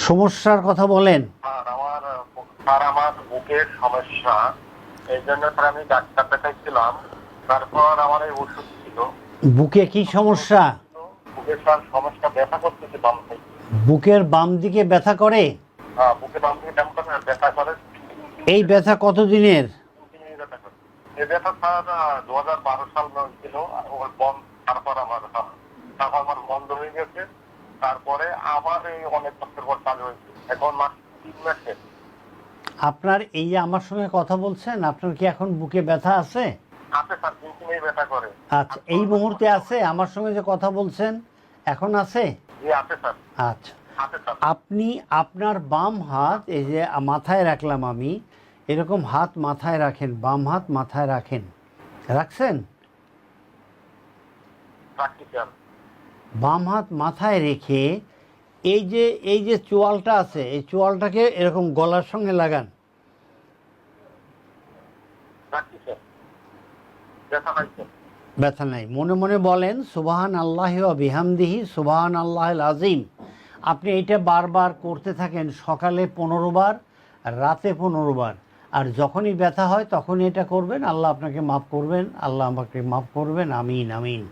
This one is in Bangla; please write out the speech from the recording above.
সমস্যার কথা বলেন। আমার বুকের সমস্যা, এই জন্য স্যার আমি ডাক্তার দেখাইছিলাম। তারপর আমার এই ওষুধ ছিল। বুকে কি সমস্যা? বুকের স্যার সমস্যা, ব্যথা করতেছে বাম থেকে। বুকের বাম দিকে ব্যথা করে? বুকে বাম থেকে তেমন করে ব্যথা করে। এই ব্যথা কতদিনের? ব্যথা করে। এই ব্যথা স্যার 2012 সাল ছিল। ওর বন্ধ, তারপর আমার বন্ধ হয়ে গেছে। তারপরে আবার এই অনেক বছর পর চালু হয়েছে, এখন মাস 3 মাসে। আপনার এই যে আমার সঙ্গে কথা বলছেন, আপনার কি এখন বুকে ব্যথা আছে? আছে স্যার, কিন্তু এই ব্যথা করে। আচ্ছা, এই মুহূর্তে আছে? আমার সঙ্গে যে কথা বলছেন এখন আছে? জি আছে স্যার। আচ্ছা, আছে স্যার। আপনি আপনার বাম হাত এই যে মাথায় রাখলাম আমি, এরকম হাত মাথায় রাখেন, বাম হাত মাথায় রাখেন, রাখছেন? রাখছি স্যার। বাম হাত মাথায় রেখে এই যে চোয়ালটা আছে, এই চোয়ালটাকে এরকম গলার সঙ্গে লাগান। রাখছি স্যার। ব্যথা নাই স্যার। ব্যথা নাই। মনে মনে বলেন সুবহান আল্লাহি ওয়া বিহামদিহি সুবহান আল্লাহিল আযীম। আপনি এইটা বারবার করতে থাকেন, সকালে 15 বার, রাতে 15 বার। আর যখনই ব্যথা হয় তখনই এটা করবেন। আল্লাহ আপনাকে মাফ করবেন, আল্লাহ আমাকে মাফ করবেন। আমিন আমিন।